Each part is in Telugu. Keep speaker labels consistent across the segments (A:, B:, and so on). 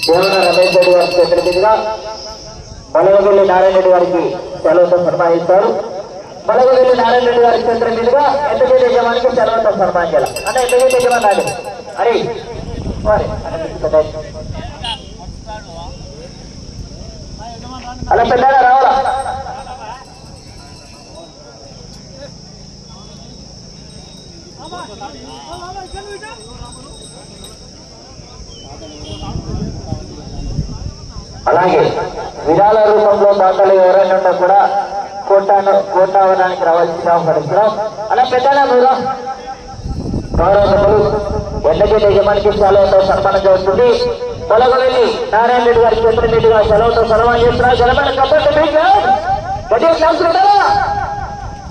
A: దేవన రమేష్ రెడ్డి గారి చేతుల మీదుగా బలగవెల్లి నారాయణ రెడ్డి గారికి సెలవుతో సన్మానిస్తారు. బలగవెల్లి నారాయణ రెడ్డి గారి చేతుల మీదుగా ఎంతకేట యజమానికి సెలవుతో సన్మానించాలి అంటే ఎంతకేట యజమాని నాడు అరే అలా పెద్దగా రావాలా. అలాగే విరాళ రూపంలో దాతలు ఎవరైనా ఉన్నా కూడా కోటావడానికి రావాల్సిందిగా ఆహ్వానిస్తున్నాం. అలా పెద్దగా మీరు గౌరవములు ఎండగేట యజమానికి సెలవుతో సన్మానం జరుగుతుంది. బలగవెల్లి నారాయణ రెడ్డి గారి చేతుల మీదుగా సెలవుతో సన్మానం చేస్తున్నారు. జనమైన గట్టి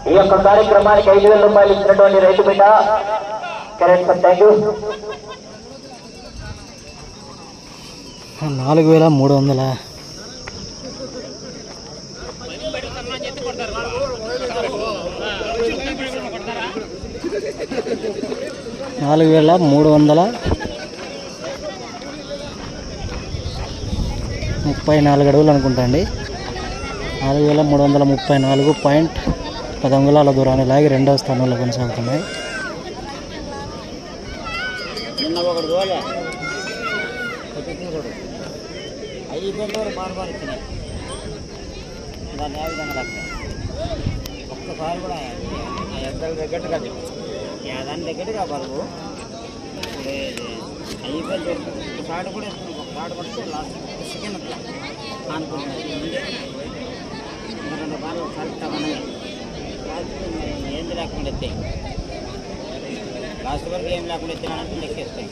A: ఈ యొక్క కార్యక్రమానికి 5,000 రూపాయలు ఇచ్చినటువంటి రైతు బిడ్డ కరెక్ట్ సార్, థ్యాంక్ యూ.
B: 4,300 4,334 అడుగులు అనుకుంటా అండి. 4,334.10 అంగుళాల దూరాన్ని లాగి రెండవ స్థానంలో కొనసాగుతున్నాయి.
C: ఒక్కసారి కూడా ఎద్దరు దగ్గరగా దాని దగ్గరగా బరువు అయిపోయింది. ఒకసారి కూడా ఒకసారి పడితే లాస్ట్ సెకండ్ అట్లా అనుకుంటున్నాను. 2 బాగా ఒకసారి ఏంది లేకుండా ఎత్తాయి లాస్ట్ వరకు ఏం లేకుండా ఎత్తినానంటే లెక్కేస్తాయి.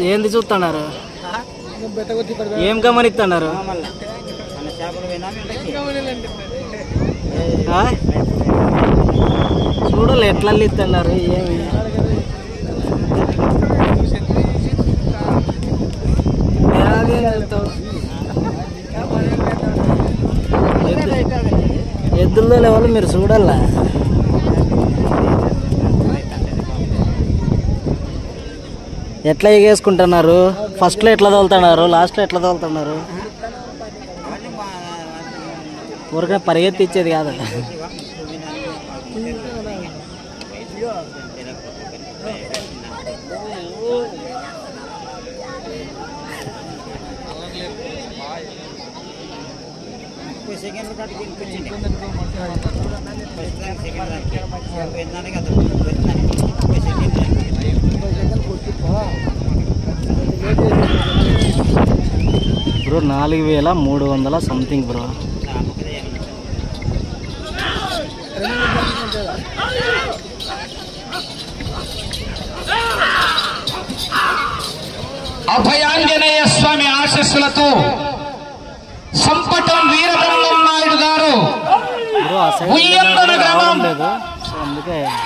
B: ఏంది చూస్తున్నారు, ఏం గమనిస్తున్నారు? చూడాలి ఎట్లా ఇస్తున్నారు. ఏమి ఎద్దుల్లో లెవెల్ మీరు చూడాలా. ఎట్లా ఎగేసుకుంటున్నారు? ఫస్ట్లో ఎట్లా తోలుతున్నారు, లాస్ట్లో ఎట్లా తోలుతున్నారు? ఊరికే పరిగెత్తి ఇచ్చేది కాదు.
C: Second
B: bro 4,300 something bro.
D: Abhayanjaneya Swamy ఆశీస్సులతో సంపటం వీరబ్రహ్మం నాయుడు గారు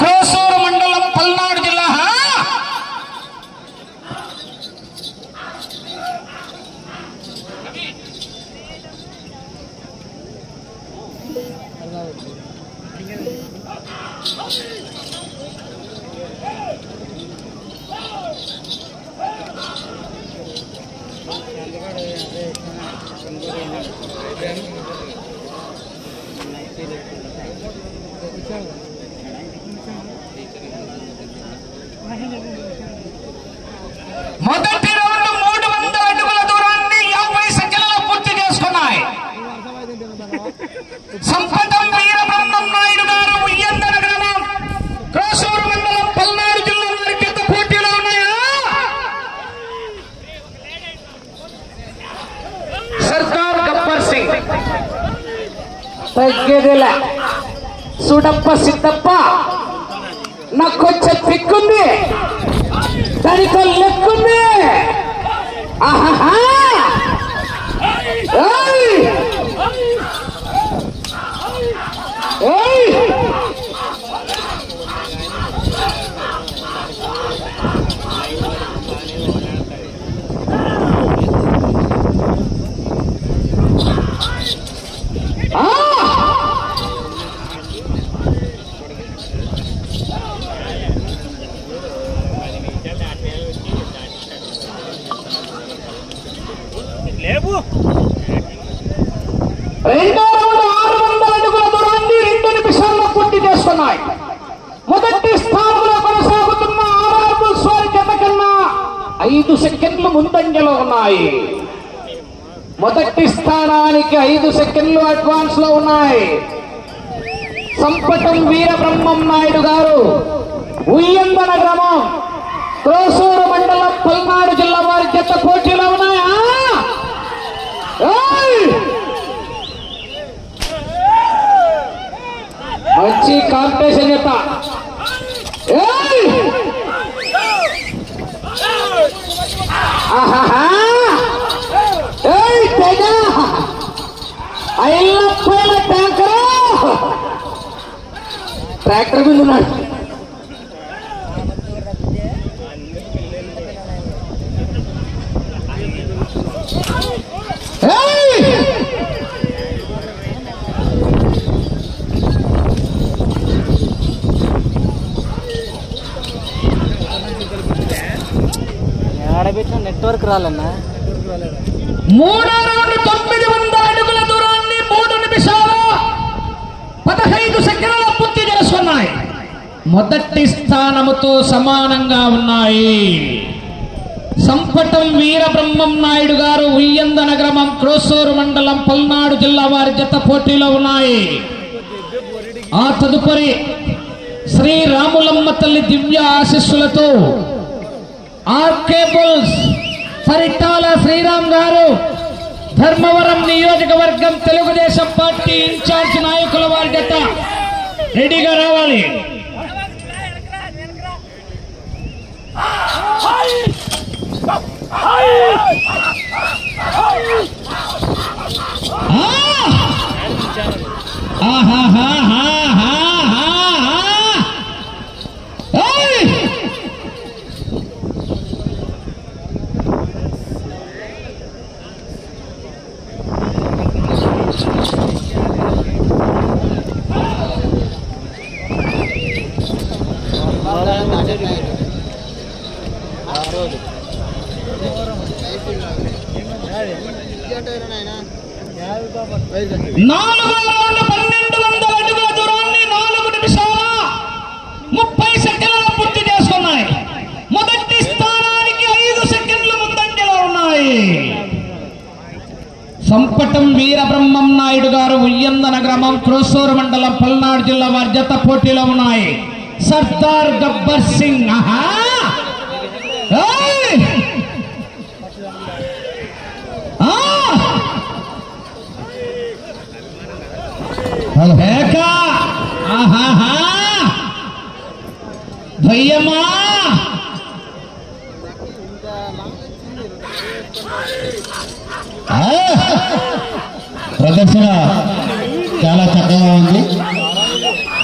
D: కోసూరు మండలం పల్నాడు జిల్లా మొదటి రౌండ్ 300 అడుగుల దూరాన్ని 50 సెకండ్లలో పూర్తి చేసుకున్నాయి. సంపటం వీరబ్రహ్మం నాయుడు గారు ఉయ్యందర గ్రామం కోసూరు మండలం పల్నాడు జిల్లా వారి పెద్ద పోటీలో ఉన్నాయా? సర్దార్ గబ్బర్ సింగ్
A: తగ్గేదిల సుడప్ప సిద్ధప్ప నాకు కొంచెం పిక్కుంది, దానికి లెక్కుంది. ఆహా
D: రెండో రౌండ్ 600 అడుగుల దూరాన్ని 2 నిమిషాల్లో పూర్తి చేస్తున్నాయి. మొదటి స్థానంలో కొనసాగుతున్న ఆర్ఆర్ స్వారి జత కన్నా 5 సెకండ్లు ముందంజలో ఉన్నాయి. మొదటి స్థానానికి 5 సెకండ్లు అడ్వాన్స్ లో ఉన్నాయి. సంపటం వీరబ్రహ్మం నాయుడు గారు ఉయ్యందన గ్రామం క్రోసూరు మండలం పల్నాడు జిల్లా వారి జత పోటీలో ఉన్నాయా? మంచి కాంపిటీషన్ జత. ట్రాక్టర్ మీద ఉన్నాడు.
B: ఆడబెట్టిన నెట్వర్క్ రాలన్నా.
D: మూడో రౌండ్ 900 అడుగుల దూరాన్ని 3 నిమిషాలు 15 సెకండ్ల పూర్తి చేసుకున్నాయి. మొదటి స్థానముతో సమానంగా ఉన్నాయి. సంపటం వీరబ్రహ్మం నాయుడు గారు ఉయ్యందన గ్రామం క్రోసూరు మండలం పల్నాడు జిల్లా వారి జత పోటీలో ఉన్నాయి. ఆ తదుపరి శ్రీ రాములమ్మ తల్లి దివ్య ఆశీస్సులతో ఆర్కేబుల్స్ పరిటాల శ్రీరామ్ గారు ధర్మవరం నియోజకవర్గం తెలుగుదేశం పార్టీ ఇన్ఛార్జ్ నాయకుల వారి జత రెడీగా రావాలి. నాలుగో రౌండ్ 1200 అడుగుల దూరాన్ని 4 నిమిషాల 30 సెకండ్ల పూర్తి చేసుకున్నాయి. మొదటి స్థానానికి 5 సెకండ్లు ముందంజలో ఉన్నాయి. సంపటం వీరబ్రహ్మం నాయుడు గారు ఉయ్యందన గ్రామం క్రోసూరు మండలం పల్నాడు జిల్లా వారి జత పోటీలో ఉన్నాయి. సర్దార్ గబ్బర్ సింగ్ భయ్యమ్మా
E: ప్రదర్శన చాలా చక్కగా ఉంది.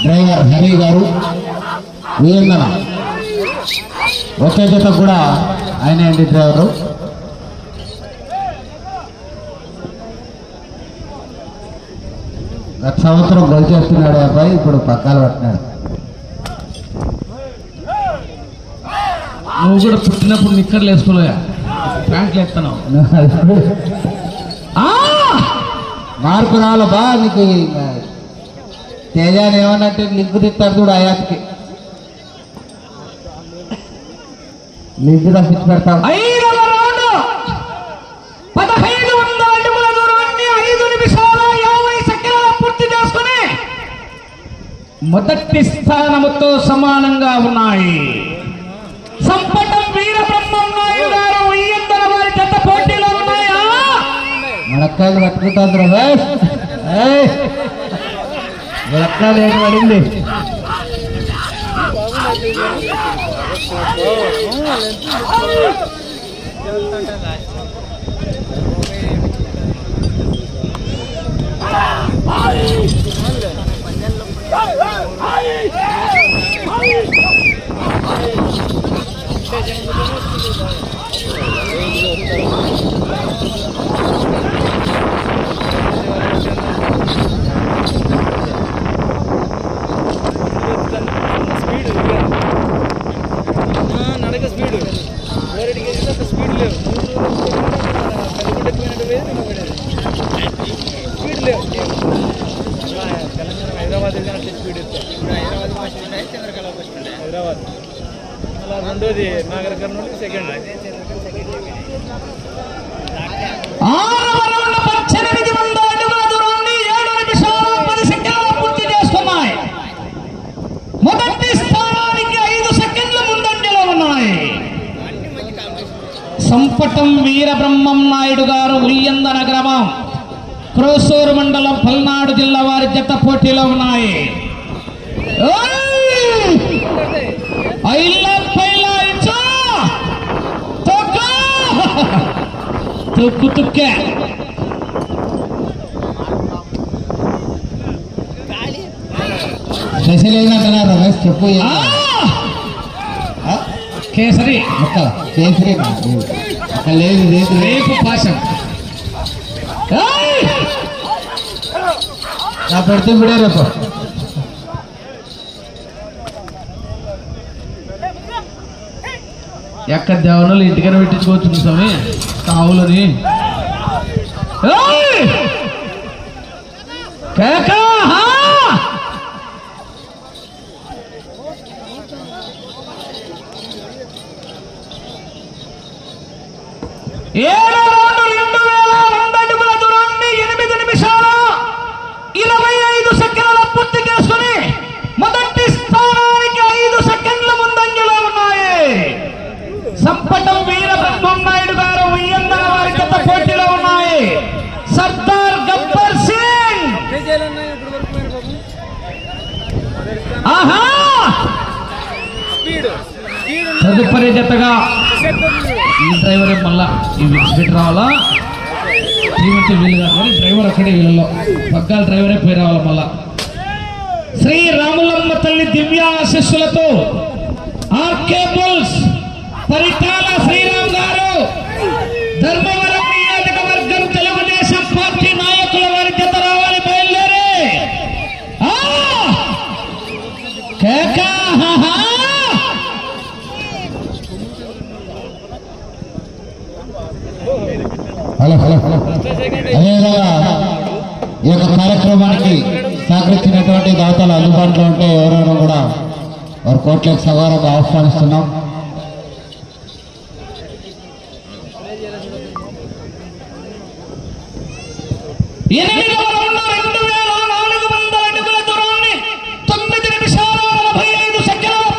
E: డ్రైవర్ హరి గారు వీరందన ఒకే జత కూడా ఆయన అండి డ్రైవరు. గత సంవత్సరం గొల్ చేస్తున్నాడు అబ్బాయి, ఇప్పుడు పక్కాలు పట్టినాడు.
D: నువ్వు కూడా పుట్టినప్పుడు నిక్కర్లు వేసుకోలేదా, ప్యాంట్లు వేస్తున్నావు.
E: మార్పు రావాలి బా నీకు. తేజాన్ని ఏమన్నట్టు లింకు తిట్టారు చూడు, ఆయాత్కి లింకు తప్పించి పెడతాం.
D: 1500 అడుగుల దూరాన్ని 5 నిమిషాల 50 సెకండ్ల పూర్తి చేసుకుని మొదటి స్థానముతో సమానంగా ఉన్నాయి. సంపటం వీరబ్రహ్మం నాయుడు గారు ఉయ్యందన వారి జత పోటీలో ఉన్నాయా?
E: ములక్కాయలు పట్టుకుంటారు రమేష్. ములక్కాయలు ఏడు పడింది.
B: నడక స్పీడ్ స్పీడ్ లేవు.
C: హైదరాబాద్ స్పీడ్ ఇప్పుడు హైదరాబాద్ ఫస్ట్ ఉండే చంద్రకళ ఫస్ట్ ఉండే హైదరాబాద్ అలా రెండోది నాగర్ కర్నూలు సెకండ్
D: మొదటి స్థానానికి 5 సెకండ్ల ముందంజలో ఉన్నాయి. సంపటం వీరబ్రహ్మం నాయుడు గారు ఉయ్యందన గ్రామం క్రోసూరు మండలం పల్నాడు జిల్లా వారి జత పోటీలో ఉన్నాయి. తుక్కు తుక్కే
E: స్పెషల్ ఏంటంటున్నారు రమేష్ చెప్పు.
D: కేసరి
E: కేసరి లేదు లేదు
D: రేపు పాశం
E: నా పెడితే ఇప్పుడే రేపు
D: ఎక్కడ దేవనలు ఇంటికైనా పెట్టించుకోవచ్చు స్వామి కావులని పూర్తి చేసుకుని మొదటి స్థానానికి 5 సెకండ్ల ముందంజలో ఉన్నాయి. సంపటం వీరబ్రహ్మం నాయుడు గారు ఉయ్యందన వారి జత పోటీలో ఉన్నాయి. సర్దార్ గబ్బర్ సింగ్ ఆహా తదుపరి జతగా ఈ డ్రైవరే మళ్ళా ఈ విడిచిపెట్టి రావాలా శ్రీమంతి వీళ్ళు కాదు కానీ డ్రైవర్ అక్కడే వీళ్ళలో పగ్గాల డ్రైవరే పోయి రావాలి. మళ్ళా శ్రీ రాములమ్మ తల్లి దివ్య ఆశీస్సులతో ఆర్కే బుల్స్ పరిటాల శ్రీరామ్ గారు ధర్మవరం నియోజకవర్గం తెలుగుదేశం పార్టీ నాయకుల వారి జత రావాలి. బయలుదేరే
E: హలో హలో హలో అదేవిధంగా ఈ యొక్క కార్యక్రమానికి సహకరించినటువంటి దాతలు అందుబాటులో ఉంటే ఎవరెవరో కూడా వారి కోట్లకు సగారంగా ఆహ్వానిస్తున్నాం.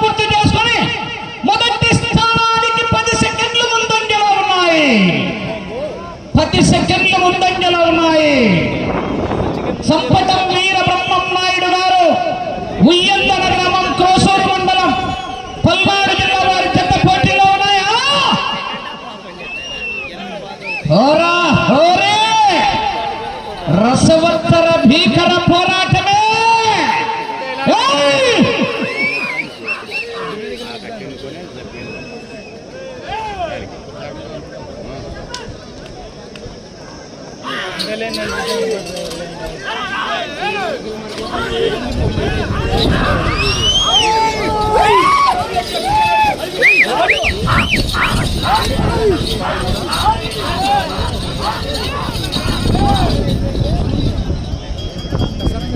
D: పూర్తి చేసుకుని మొదటి స్థానానికి 10 సెకండ్ల ముందంజలో ఉన్నాయి. 10 సెకండ్ల ముందంజలో ఉన్నాయి. సంపటం వీరబ్రహ్మం నాయుడు గారు ఉయ్యందన గ్రామం క్రోసూరు మండలం పల్నాడు జిల్లా వారి జత పోటీలో ఉన్నాయా. రసవత్తర భీకర పోరాటమే.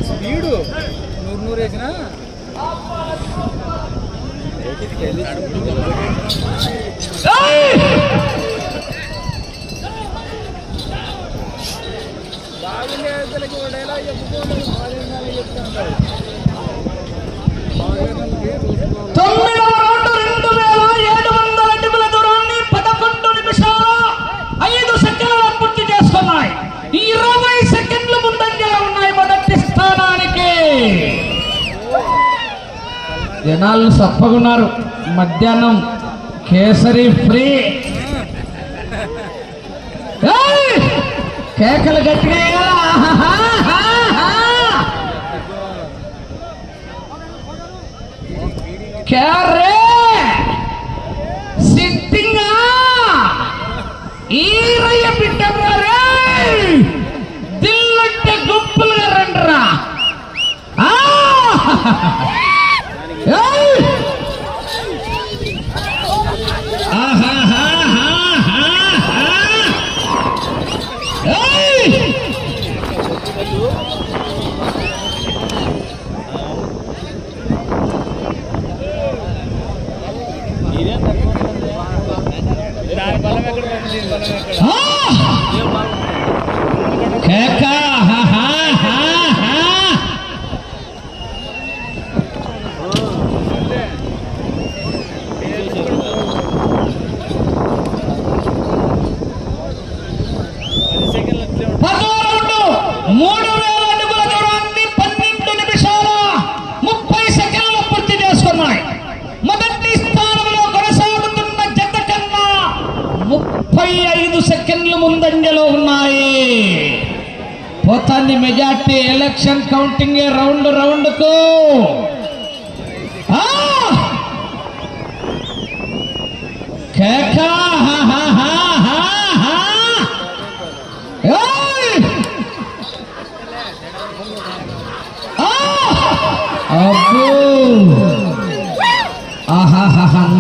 C: స్పీడు 100 వేసినా బాగుండే డైలా చెప్పుకోండి.
D: 9వ రౌండ్ 2700 అడుగుల దూరాన్ని 11 నిమిషాల 5 సెకండ్ల పూర్తి చేసుకున్నాయి. 20 సెకండ్ల ముందంజలో ఉన్నాయి మొదటి స్థానానికి. జనాలు సప్పగున్నారు. మధ్యాహ్నం కేసరి ఫ్రీ. కేకలు గట్టిగా క్యారే సిట్టింగా ఈరయ్య బిడ్డరా దిల్లుంటే గుంపులుగా రండిరా. కేక ముందంజలో ఉన్నాయి. పోతాన్ని majority election counting round round కు కేకా ఆహాహా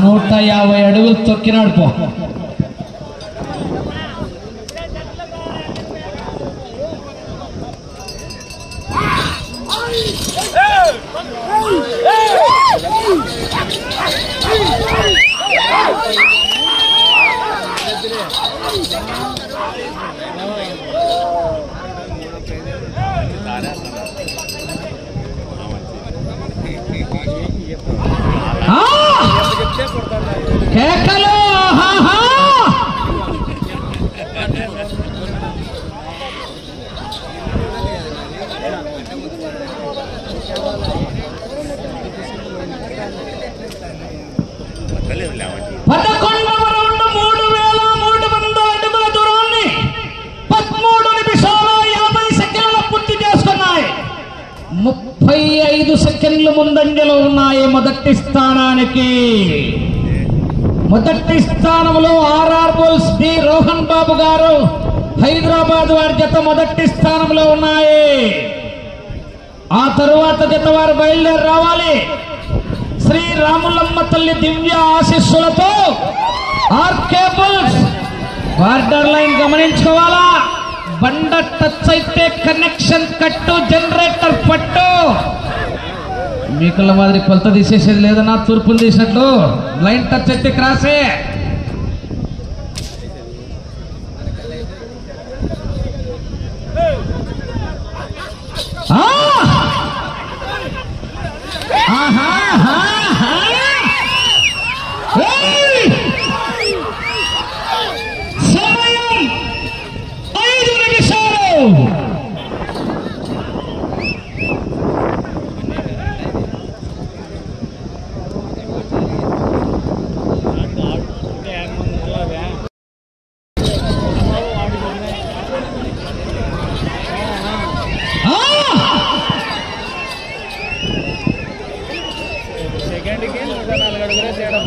D: 150 అడుగులు తొక్కినాడు పో. కేకలు సెకండ్లు ముందంజలో ఉన్నాయి మొదటి స్థానానికి. మొదటి స్థానంలో ఆర్ఆర్ బుల్స్ డి రోహన్ బాబు గారు హైదరాబాద్ వారి జత మొదటి స్థానంలో ఉన్నాయి. ఆ తరువాత జత వారు బయలుదేరి రావాలి. శ్రీ రాములమ్మ తల్లి దివ్య ఆశీస్సులతో ఆర్కే బుల్స్ బార్డర్ లైన్ గమనించుకోవాలా. బండ టచ్ అయితే కనెక్షన్ కట్టు, జనరేటర్ పట్టు. మీకుల మాదిరి కొలత తీసేసేది లేదన్నా, తూర్పులు తీసినట్లు. లైన్ టచ్ అయితే క్రాసే. సమయం 5 నిమిషాలు.
C: సెకండ్కి 104 అడుగులే తేడా.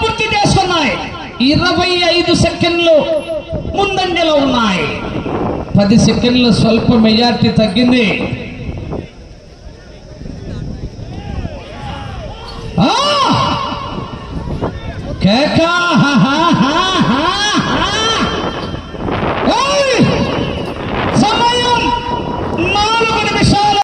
C: పూర్తి చేసుకున్నాయి. 25 సెకండ్లు ముందంజలో ఉన్నాయి. 10 సెకండ్లు స్వల్ప మెజార్టీ తగ్గింది. కేకా